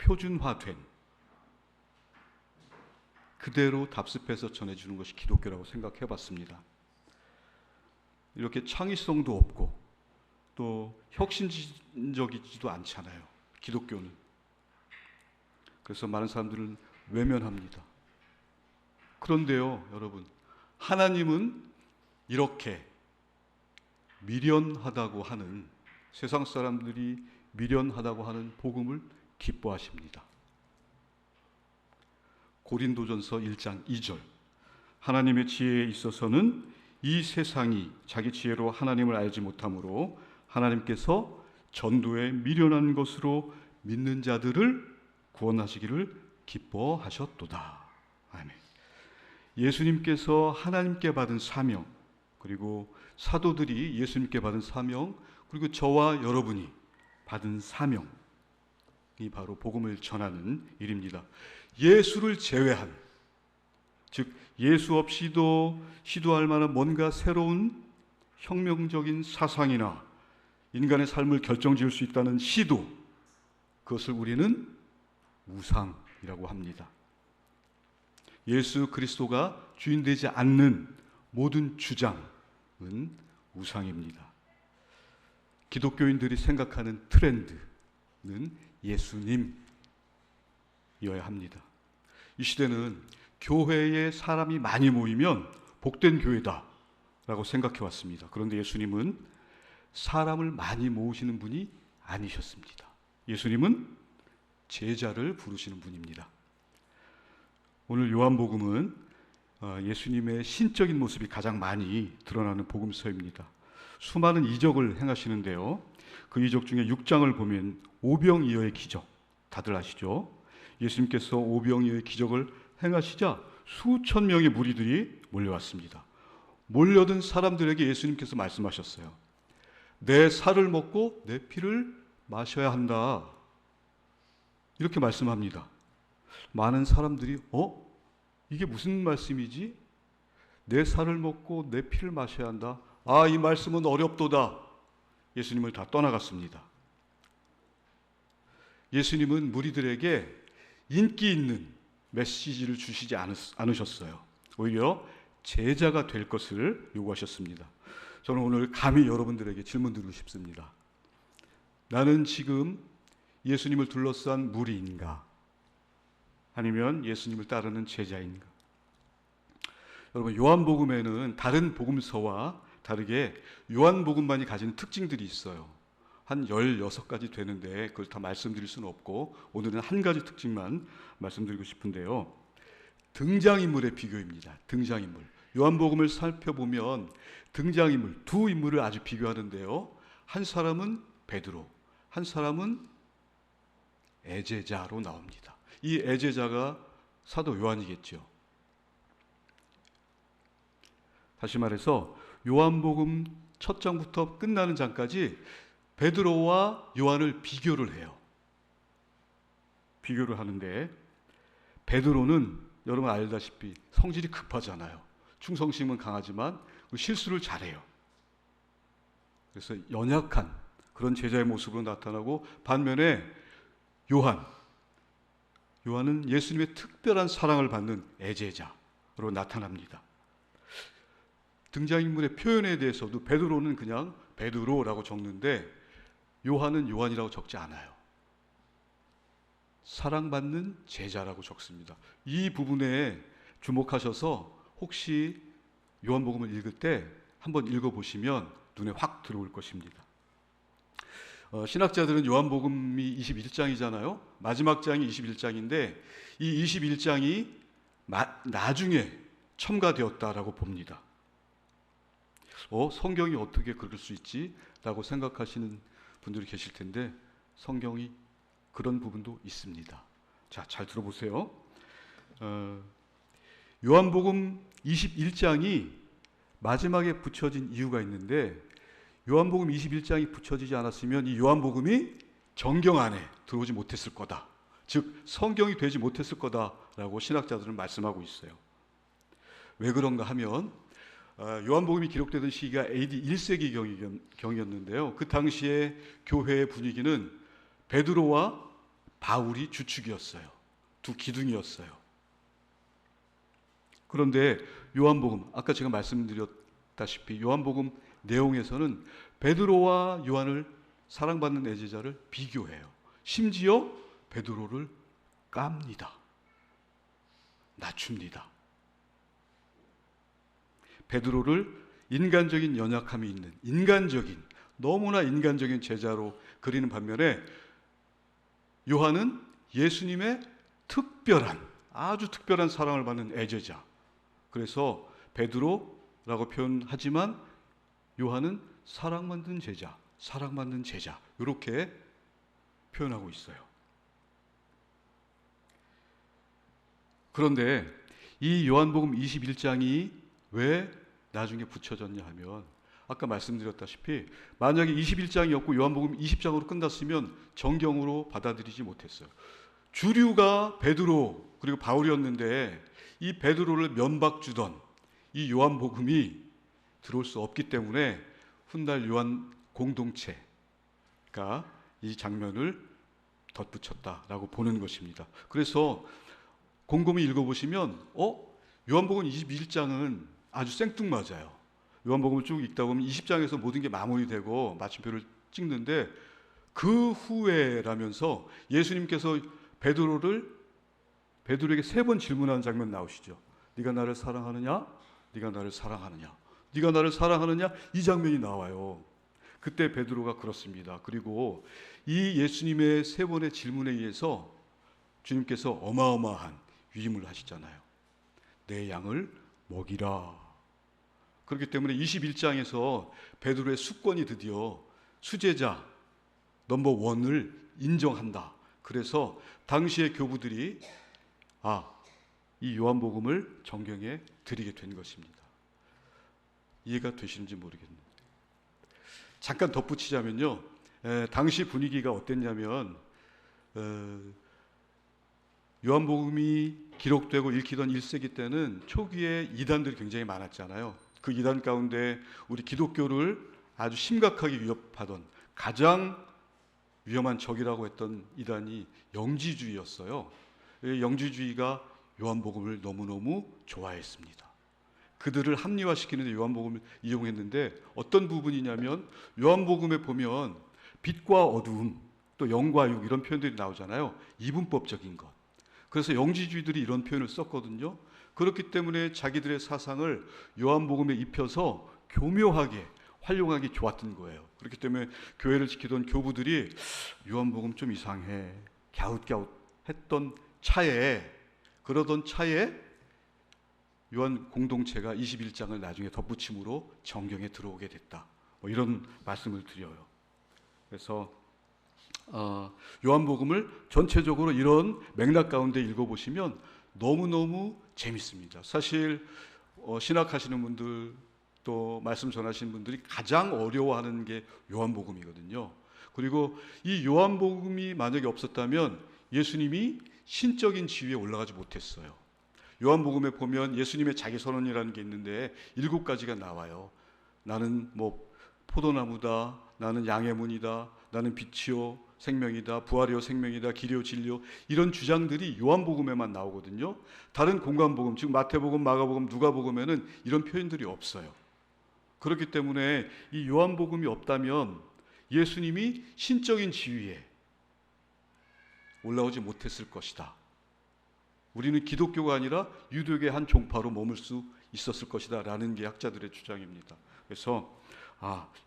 표준화된 그대로 답습해서 전해주는 것이 기독교라고 생각해 봤습니다. 이렇게 창의성도 없고 또 혁신적이지도 않잖아요, 기독교는. 그래서 많은 사람들은 외면합니다. 그런데요, 여러분, 하나님은 이렇게 미련하다고 하는, 세상 사람들이 미련하다고 하는 복음을 기뻐하십니다. 고린도전서 1장 2절, 하나님의 지혜에 있어서는 이 세상이 자기 지혜로 하나님을 알지 못하므로 하나님께서 전도에 미련한 것으로 믿는 자들을 구원하시기를 기뻐하셨도다. 아멘. 예수님께서 하나님께 받은 사명, 그리고 사도들이 예수님께 받은 사명, 그리고 저와 여러분이 받은 사명이 바로 복음을 전하는 일입니다. 예수를 제외한, 즉 예수 없이도 시도할 만한 뭔가 새로운 혁명적인 사상이나 인간의 삶을 결정지을 수 있다는 시도, 그것을 우리는 우상이라고 합니다. 예수 그리스도가 주인되지 않는 모든 주장은 우상입니다. 기독교인들이 생각하는 트렌드는 예수님이어야 합니다. 이 시대는 교회에 사람이 많이 모이면 복된 교회다라고 생각해 왔습니다. 그런데 예수님은 사람을 많이 모으시는 분이 아니셨습니다. 예수님은 제자를 부르시는 분입니다. 오늘 요한복음은 예수님의 신적인 모습이 가장 많이 드러나는 복음서입니다. 수많은 이적을 행하시는데요, 그 이적 중에 6장을 보면 오병이어의 기적, 다들 아시죠? 예수님께서 오병이어의 기적을 행하시자 수천 명의 무리들이 몰려왔습니다. 몰려든 사람들에게 예수님께서 말씀하셨어요. 내 살을 먹고 내 피를 마셔야 한다, 이렇게 말씀합니다. 많은 사람들이 이게 무슨 말씀이지? 내 살을 먹고 내 피를 마셔야 한다. 이 말씀은 어렵도다. 예수님을 다 떠나갔습니다. 예수님은 무리들에게 인기 있는 메시지를 주시지 않으셨어요. 오히려 제자가 될 것을 요구하셨습니다. 저는 오늘 감히 여러분들에게 질문 드리고 싶습니다. 나는 지금 예수님을 둘러싼 무리인가? 아니면 예수님을 따르는 제자인가? 여러분, 요한복음에는 다른 복음서와 다르게 요한복음만이 가지는 특징들이 있어요. 한 16가지 되는데 그걸 다 말씀드릴 수는 없고 오늘은 한 가지 특징만 말씀드리고 싶은데요. 등장인물의 비교입니다. 등장인물. 요한복음을 살펴보면 등장인물, 두 인물을 아주 비교하는데요. 한 사람은 베드로, 한 사람은 애제자로 나옵니다. 이 애제자가 사도 요한이겠죠. 다시 말해서 요한복음 첫 장부터 끝나는 장까지 베드로와 요한을 비교를 해요. 비교를 하는데 베드로는 여러분 알다시피 성질이 급하잖아요. 충성심은 강하지만 실수를 잘해요. 그래서 연약한 그런 제자의 모습으로 나타나고, 반면에 요한은 예수님의 특별한 사랑을 받는 애제자로 나타납니다. 등장인물의 표현에 대해서도 베드로는 그냥 베드로라고 적는데 요한은 요한이라고 적지 않아요. 사랑받는 제자라고 적습니다. 이 부분에 주목하셔서 혹시 요한복음을 읽을 때 한번 읽어보시면 눈에 확 들어올 것입니다. 신학자들은 요한복음이 21장이잖아요. 마지막 장이 21장인데 이 21장이 나중에 첨가되었다라고 봅니다. 성경이 어떻게 그럴 수 있지? 라고 생각하시는 분들이 계실 텐데 성경이 그런 부분도 있습니다. 자, 잘 들어보세요. 요한복음 21장이 마지막에 붙여진 이유가 있는데 요한복음 21장이 붙여지지 않았으면 이 요한복음이 정경 안에 들어오지 못했을 거다. 즉 성경이 되지 못했을 거다라고 신학자들은 말씀하고 있어요. 왜 그런가 하면 요한복음이 기록되던 시기가 AD 1세기 경이었는데요. 그 당시에 교회의 분위기는 베드로와 바울이 주축이었어요. 두 기둥이었어요. 그런데 요한복음, 아까 제가 말씀드렸다시피 요한복음 내용에서는 베드로와 요한을 사랑받는 애제자를 비교해요. 심지어 베드로를 깝니다. 낮춥니다. 베드로를 인간적인 연약함이 있는 너무나 인간적인 제자로 그리는 반면에 요한은 예수님의 아주 특별한 사랑을 받는 애제자. 그래서 베드로라고 표현하지만 요한은 사랑받는 제자 이렇게 표현하고 있어요. 그런데 이 요한복음 21장이 왜 나중에 붙여졌냐 하면 아까 말씀드렸다시피 만약에 21장이었고 요한복음 20장으로 끝났으면 정경으로 받아들이지 못했어요. 주류가 베드로 그리고 바울이었는데 이 베드로를 면박 주던 이 요한복음이 들어올 수 없기 때문에 훗날 요한 공동체가 이 장면을 덧붙였다라고 보는 것입니다. 그래서 곰곰이 읽어보시면 요한복음 21장은 아주 생뚱맞아요. 요한복음을 쭉 읽다 보면 20장에서 모든 게 마무리되고 마침표를 찍는데 그 후에라면서 예수님께서 베드로에게 3번 질문하는 장면 나오시죠. 네가 나를 사랑하느냐? 네가 나를 사랑하느냐? 네가 나를 사랑하느냐? 이 장면이 나와요. 그때 베드로가 그렇습니다. 그리고 이 예수님의 3번의 질문에 의해서 주님께서 어마어마한 위임을 하시잖아요. 내 양을 먹이라. 그렇기 때문에 21장에서 베드로의 수권이 드디어 수제자 넘버 1을 인정한다. 그래서 당시의 교부들이 이 요한복음을 정경에 드리게 된 것입니다. 이해가 되시는지 모르겠는데 잠깐 덧붙이자면요. 당시 분위기가 어땠냐면 요한복음이 기록되고 읽히던 1세기 때는 초기에 이단들이 굉장히 많았잖아요. 그 이단 가운데 우리 기독교를 아주 심각하게 위협하던 가장 위험한 적이라고 했던 이단이 영지주의였어요. 영지주의가 요한복음을 너무너무 좋아했습니다. 그들을 합리화시키는 데 요한복음을 이용했는데 어떤 부분이냐면 요한복음에 보면 빛과 어두움 또 영과 육 이런 표현들이 나오잖아요. 이분법적인 것. 그래서 영지주의들이 이런 표현을 썼거든요. 그렇기 때문에 자기들의 사상을 요한복음에 입혀서 교묘하게 활용하기 좋았던 거예요. 그렇기 때문에 교회를 지키던 교부들이 요한복음 좀 이상해 갸웃갸웃 했던 그러던 차에 요한 공동체가 21장을 나중에 덧붙임으로 정경에 들어오게 됐다. 이런 말씀을 드려요. 그래서 요한복음을 전체적으로 이런 맥락 가운데 읽어보시면 너무너무 재밌습니다. 사실 신학하시는 분들 또 말씀 전하시는 분들이 가장 어려워하는 게 요한복음이거든요. 그리고 이 요한복음이 만약에 없었다면 예수님이 신적인 지위에 올라가지 못했어요. 요한복음에 보면 예수님의 자기 선언이라는 게 있는데 7가지가 나와요. 나는 포도나무다, 나는 양의 문이다, 나는 빛이요 생명이다, 부활이요 생명이다, 길이요 진리요, 이런 주장들이 요한복음에만 나오거든요. 다른 공관복음, 즉 마태복음, 마가복음, 누가복음에는 이런 표현들이 없어요. 그렇기 때문에 이 요한복음이 없다면 예수님이 신적인 지위에 올라오지 못했을 것이다. 우리는 기독교가 아니라 유대교의 한 종파로 머물 수 있었을 것이다 라는 게 학자들의 주장입니다. 그래서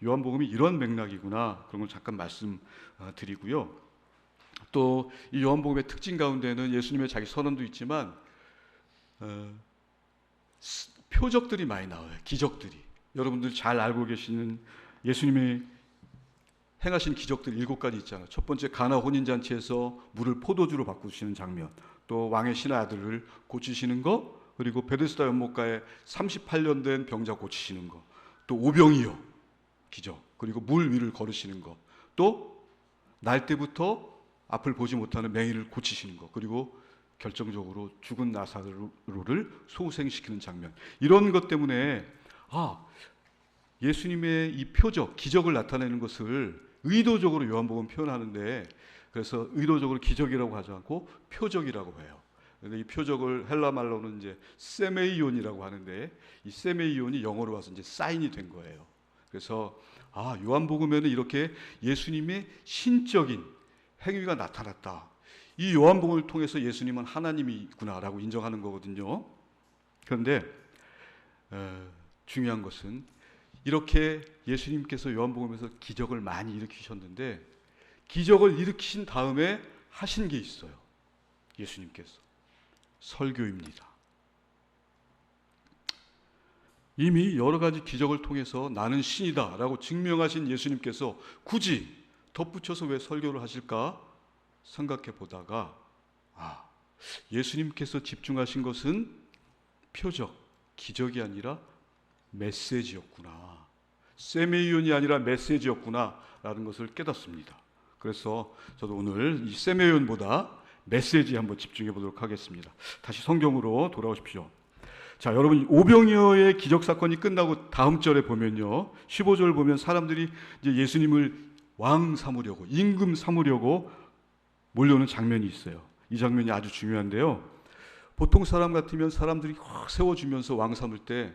요한복음이 이런 맥락이구나, 그런 걸 잠깐 말씀드리고요. 또 이 요한복음의 특징 가운데는 예수님의 자기 선언도 있지만 표적들이 많이 나와요. 기적들이. 여러분들 잘 알고 계시는 예수님의 행하신 기적들 7가지 있잖아요. 첫 번째, 가나 혼인잔치에서 물을 포도주로 바꾸시는 장면, 또 왕의 신의 아들을 고치시는 거, 그리고 베데스다 연못가에 38년 된 병자 고치시는 거, 또 오병이어 기적, 그리고 물 위를 걸으시는 거, 또 날 때부터 앞을 보지 못하는 맹인을 고치시는 거, 그리고 결정적으로 죽은 나사로를 소생시키는 장면. 이런 것 때문에 예수님의 이 표적, 기적을 나타내는 것을 의도적으로 요한복음 표현하는데 그래서 의도적으로 기적이라고 하지 않고 표적이라고 해요. 그런데 이 표적을 헬라 말로는 이제 세메이온이라고 하는데, 이 세메이온이 영어로 와서 이제 사인이 된 거예요. 그래서 요한복음에는 이렇게 예수님의 신적인 행위가 나타났다. 이 요한복음을 통해서 예수님은 하나님이구나라고 인정하는 거거든요. 그런데 중요한 것은 이렇게 예수님께서 요한복음에서 기적을 많이 일으키셨는데, 기적을 일으키신 다음에 하신 게 있어요. 예수님께서 설교입니다. 이미 여러 가지 기적을 통해서 나는 신이다 라고 증명하신 예수님께서 굳이 덧붙여서 왜 설교를 하실까 생각해 보다가 예수님께서 집중하신 것은 표적, 기적이 아니라 메시지였구나, 세메이온이 아니라 메시지였구나 라는 것을 깨닫습니다. 그래서 저도 오늘 이 세메이온보다 메시지에 한번 집중해 보도록 하겠습니다. 다시 성경으로 돌아오십시오. 자, 여러분, 오병이어의 기적 사건이 끝나고 다음 절에 보면요, 15절 보면 사람들이 이제 예수님을 왕 삼으려고, 임금 삼으려고 몰려오는 장면이 있어요. 이 장면이 아주 중요한데요, 보통 사람 같으면 사람들이 확 세워주면서 왕 삼을 때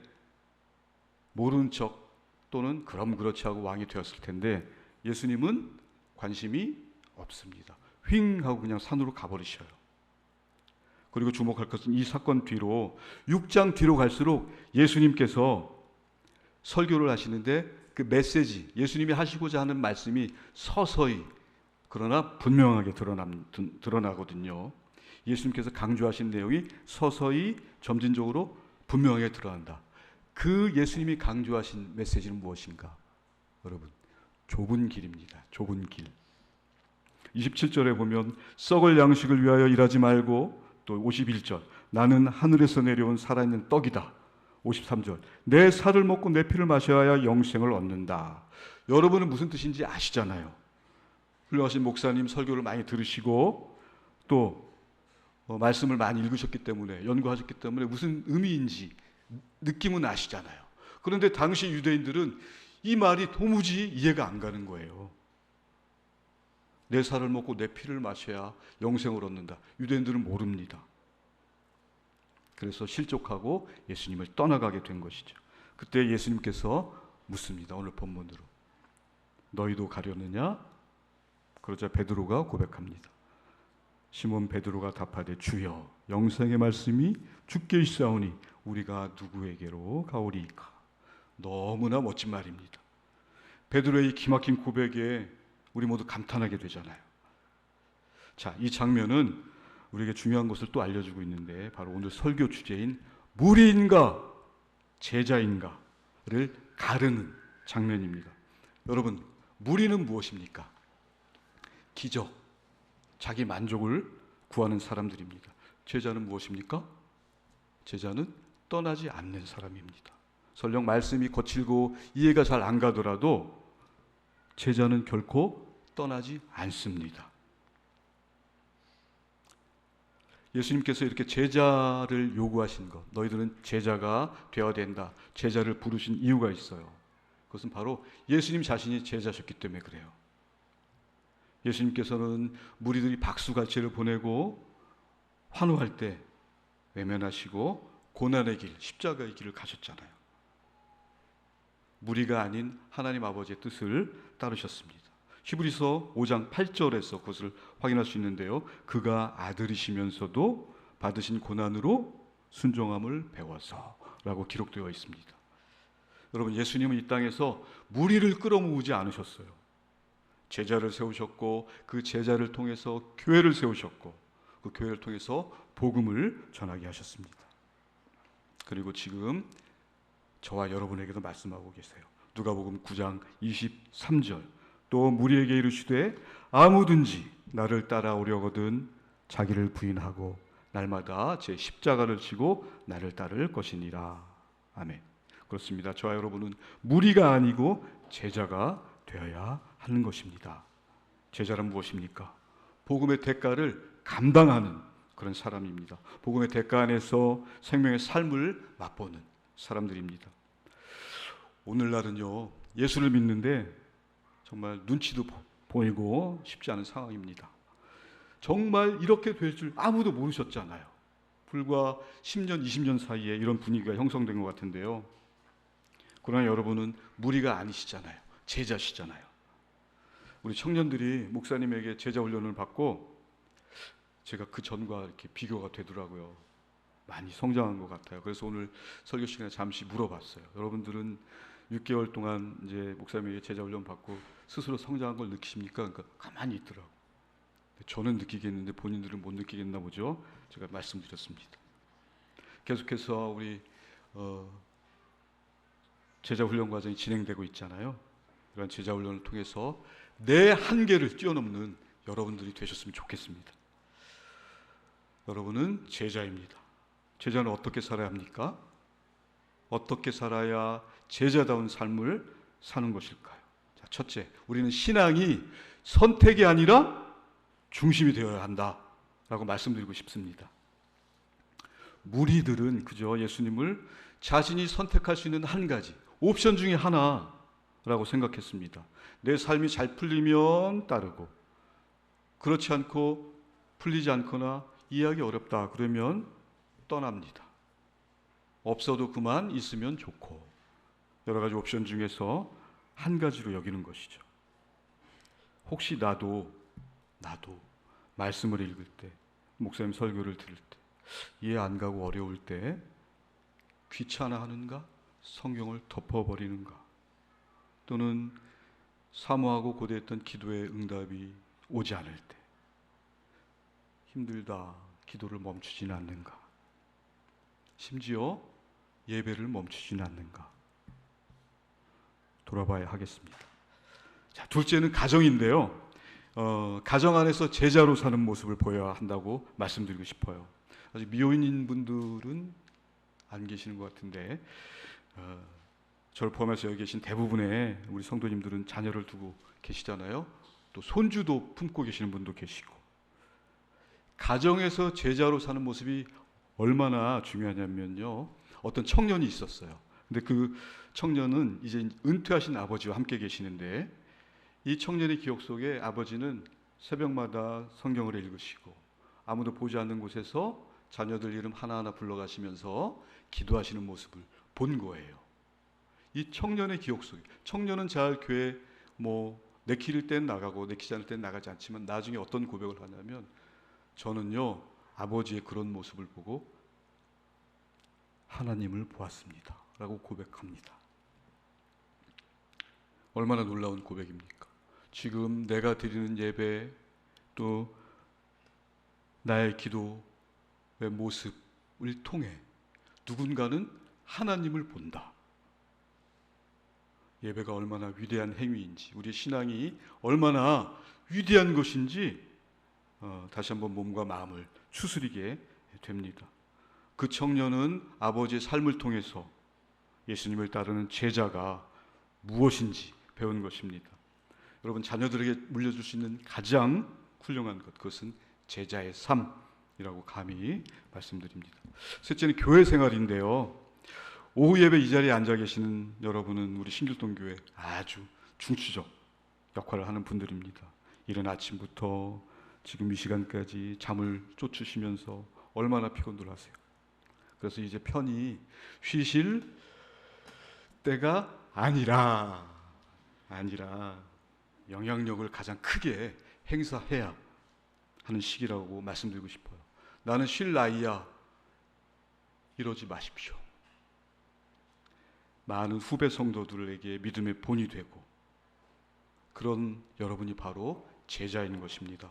모르는 척 또는 그럼 그렇지 하고 왕이 되었을 텐데, 예수님은 관심이 없습니다. 휙 하고 그냥 산으로 가버리셔요. 그리고 주목할 것은 이 사건 뒤로 6장 뒤로 갈수록 예수님께서 설교를 하시는데 그 메시지, 예수님이 하시고자 하는 말씀이 서서히 그러나 분명하게 드러나거든요. 예수님께서 강조하신 내용이 서서히 점진적으로 분명하게 드러난다. 그 예수님이 강조하신 메시지는 무엇인가? 여러분, 좁은 길입니다. 좁은 길. 27절에 보면 썩을 양식을 위하여 일하지 말고, 또 51절 나는 하늘에서 내려온 살아있는 떡이다. 53절 내 살을 먹고 내 피를 마셔야 영생을 얻는다. 여러분은 무슨 뜻인지 아시잖아요. 훌륭하신 목사님 설교를 많이 들으시고 또 말씀을 많이 읽으셨기 때문에, 연구하셨기 때문에 무슨 의미인지 느낌은 아시잖아요. 그런데 당시 유대인들은 이 말이 도무지 이해가 안 가는 거예요. 내 살을 먹고 내 피를 마셔야 영생을 얻는다. 유대인들은 모릅니다. 그래서 실족하고 예수님을 떠나가게 된 것이죠. 그때 예수님께서 묻습니다. 오늘 본문으로 너희도 가려느냐? 그러자 베드로가 고백합니다. 시몬 베드로가 답하되 주여 영생의 말씀이 주께 있사오니 우리가 누구에게로 가오리이까. 너무나 멋진 말입니다. 베드로의 이 기막힌 고백에 우리 모두 감탄하게 되잖아요. 자, 이 장면은 우리에게 중요한 것을 또 알려주고 있는데, 바로 오늘 설교 주제인 무리인가 제자인가를 가르는 장면입니다. 여러분, 무리는 무엇입니까? 기적, 자기 만족을 구하는 사람들입니다. 제자는 무엇입니까? 제자는 떠나지 않는 사람입니다. 설령 말씀이 거칠고 이해가 잘 안 가더라도 제자는 결코 떠나지 않습니다. 예수님께서 이렇게 제자를 요구하신 것, 너희들은 제자가 되어야 된다, 제자를 부르신 이유가 있어요. 그것은 바로 예수님 자신이 제자셨기 때문에 그래요. 예수님께서는 무리들이 박수갈채를 보내고 환호할 때 외면하시고 고난의 길, 십자가의 길을 가셨잖아요. 무리가 아닌 하나님 아버지의 뜻을 따르셨습니다. 히브리서 5장 8절에서 그것을 확인할 수 있는데요, 그가 아들이시면서도 받으신 고난으로 순종함을 배워서 라고 기록되어 있습니다. 여러분, 예수님은 이 땅에서 무리를 끌어모으지 않으셨어요. 제자를 세우셨고 그 제자를 통해서 교회를 세우셨고 그 교회를 통해서 복음을 전하게 하셨습니다. 그리고 지금 저와 여러분에게도 말씀하고 계세요. 누가복음 9장 23절 또 무리에게 이르시되 아무든지 나를 따라오려거든 자기를 부인하고 날마다 제 십자가를 지고 나를 따를 것이니라. 아멘. 그렇습니다. 저와 여러분은 무리가 아니고 제자가 되어야 하는 것입니다. 제자란 무엇입니까? 복음의 대가를 감당하는 그런 사람입니다. 복음의 대가 안에서 생명의 삶을 맛보는 사람들입니다. 오늘날은요, 예수를 믿는데 정말 눈치도 보이고 쉽지 않은 상황입니다. 정말 이렇게 될 줄 아무도 모르셨잖아요. 불과 10년, 20년 사이에 이런 분위기가 형성된 것 같은데요. 그러나 여러분은 무리가 아니시잖아요. 제자시잖아요. 우리 청년들이 목사님에게 제자 훈련을 받고 제가 그 전과 이렇게 비교가 되더라고요. 많이 성장한 것 같아요. 그래서 오늘 설교 시간에 잠시 물어봤어요. 여러분들은 6개월 동안 이제 목사님에게 제자 훈련 받고 스스로 성장한 걸 느끼십니까? 그러니까 가만히 있더라고요. 저는 느끼겠는데 본인들은 못 느끼겠나 보죠. 제가 말씀드렸습니다. 계속해서 우리 제자 훈련 과정이 진행되고 있잖아요. 이런 제자 훈련을 통해서 내 한계를 뛰어넘는 여러분들이 되셨으면 좋겠습니다. 여러분은 제자입니다. 제자는 어떻게 살아야 합니까? 어떻게 살아야 제자다운 삶을 사는 것일까요? 자, 첫째, 우리는 신앙이 선택이 아니라 중심이 되어야 한다라고 말씀드리고 싶습니다. 무리들은 그저 예수님을 자신이 선택할 수 있는 한 가지, 옵션 중에 하나라고 생각했습니다. 내 삶이 잘 풀리면 따르고, 그렇지 않고 풀리지 않거나 이해하기 어렵다 그러면 떠납니다. 없어도 그만, 있으면 좋고, 여러 가지 옵션 중에서 한 가지로 여기는 것이죠. 혹시 나도 말씀을 읽을 때, 목사님 설교를 들을 때, 이해 안 가고 어려울 때 귀찮아하는가? 성경을 덮어버리는가? 또는 사모하고 고대했던 기도의 응답이 오지 않을 때 힘들다 기도를 멈추지는 않는가? 심지어 예배를 멈추지는 않는가? 돌아봐야 하겠습니다. 자, 둘째는 가정인데요. 가정 안에서 제자로 사는 모습을 보여야 한다고 말씀드리고 싶어요. 아직 미혼인 분들은 안 계시는 것 같은데 저를 포함해서 여기 계신 대부분의 우리 성도님들은 자녀를 두고 계시잖아요. 또 손주도 품고 계시는 분도 계시고, 가정에서 제자로 사는 모습이 얼마나 중요하냐면요, 어떤 청년이 있었어요. 근데 그 청년은 이제 은퇴하신 아버지와 함께 계시는데, 이 청년의 기억 속에 아버지는 새벽마다 성경을 읽으시고 아무도 보지 않는 곳에서 자녀들 이름 하나하나 불러가시면서 기도하시는 모습을 본 거예요. 이 청년의 기억 속에, 청년은 잘 교회 내키를 땐 나가고 내키지 않을 땐 나가지 않지만 나중에 어떤 고백을 하냐면, 저는요 아버지의 그런 모습을 보고 하나님을 보았습니다 라고 고백합니다. 얼마나 놀라운 고백입니까? 지금 내가 드리는 예배, 또 나의 기도의 모습을 통해 누군가는 하나님을 본다. 예배가 얼마나 위대한 행위인지, 우리 신앙이 얼마나 위대한 것인지 다시 한번 몸과 마음을 추스리게 됩니다. 그 청년은 아버지의 삶을 통해서 예수님을 따르는 제자가 무엇인지 배운 것입니다. 여러분, 자녀들에게 물려줄 수 있는 가장 훌륭한 것, 그것은 제자의 삶이라고 감히 말씀드립니다. 셋째는 교회 생활인데요. 오후 예배 이 자리에 앉아 계시는 여러분은 우리 신길동 교회 아주 중추적 역할을 하는 분들입니다. 이른 아침부터 지금 이 시간까지 잠을 쫓으시면서 얼마나 피곤들 하세요. 그래서 이제 편히 쉬실 때가 아니라 영향력을 가장 크게 행사해야 하는 시기라고 말씀드리고 싶어요. 나는 쉴 나이야, 이러지 마십시오. 많은 후배 성도들에게 믿음의 본이 되고, 그런 여러분이 바로 제자인 것입니다.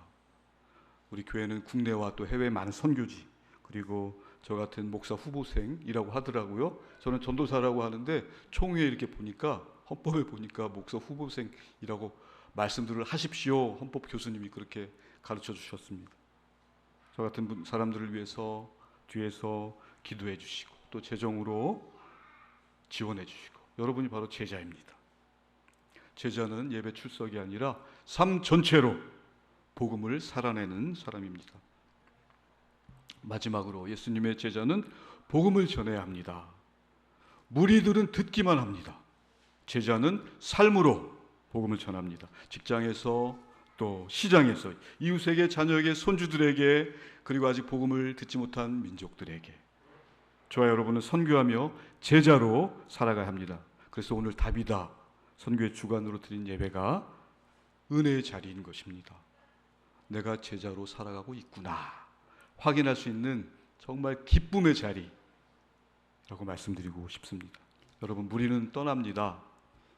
우리 교회는 국내와 또 해외 많은 선교지, 그리고 저 같은 목사 후보생이라고 하더라고요. 저는 전도사라고 하는데 총회에 이렇게 보니까, 헌법에 보니까 목사 후보생이라고 말씀들을 하십시오. 헌법 교수님이 그렇게 가르쳐 주셨습니다. 저 같은 사람들을 위해서 뒤에서 기도해 주시고 또 재정으로 지원해 주시고, 여러분이 바로 제자입니다. 제자는 예배 출석이 아니라 삶 전체로 복음을 살아내는 사람입니다. 마지막으로 예수님의 제자는 복음을 전해야 합니다. 무리들은 듣기만 합니다. 제자는 삶으로 복음을 전합니다. 직장에서, 또 시장에서 이웃에게, 자녀에게, 손주들에게, 그리고 아직 복음을 듣지 못한 민족들에게 저와 여러분은 선교하며 제자로 살아가야 합니다. 그래서 오늘 답이다 선교의 주관으로 드린 예배가 은혜의 자리인 것입니다. 내가 제자로 살아가고 있구나 확인할 수 있는 정말 기쁨의 자리라고 말씀드리고 싶습니다. 여러분, 무리는 떠납니다.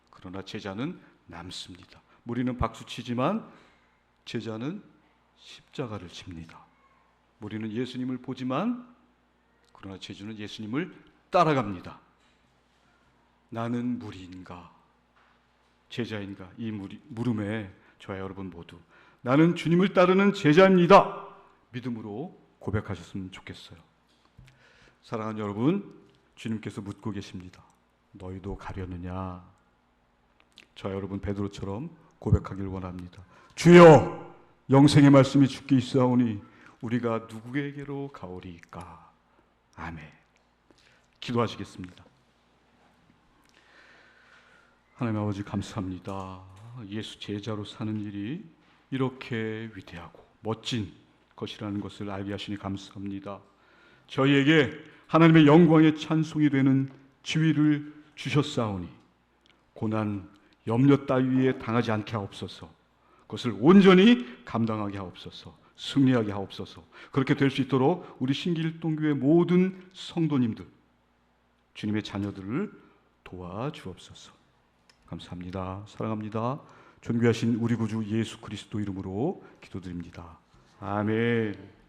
그러나 제자는 남습니다. 무리는 박수치지만 제자는 십자가를 칩니다. 무리는 예수님을 보지만 그러나 제자는 예수님을 따라갑니다. 나는 무리인가 제자인가, 이 물음에 저와 여러분 모두 나는 주님을 따르는 제자입니다 믿음으로 고백하셨으면 좋겠어요. 사랑하는 여러분, 주님께서 묻고 계십니다. 너희도 가려느냐? 저와 여러분 베드로처럼 고백하길 원합니다. 주여, 영생의 말씀이 주께 있사오니 우리가 누구에게로 가오리이까? 아멘. 기도하시겠습니다. 하나님 아버지, 감사합니다. 예수 제자로 사는 일이 이렇게 위대하고 멋진 것이라는 것을 알게 하시니 감사합니다. 저희에게 하나님의 영광의 찬송이 되는 지위를 주셨사오니 고난, 염려 따위에 당하지 않게 하옵소서. 그것을 온전히 감당하게 하옵소서. 승리하게 하옵소서. 그렇게 될 수 있도록 우리 신길동교회 모든 성도님들, 주님의 자녀들을 도와주옵소서. 감사합니다. 사랑합니다. 존귀하신 우리 구주 예수 그리스도 이름으로 기도드립니다. 아멘.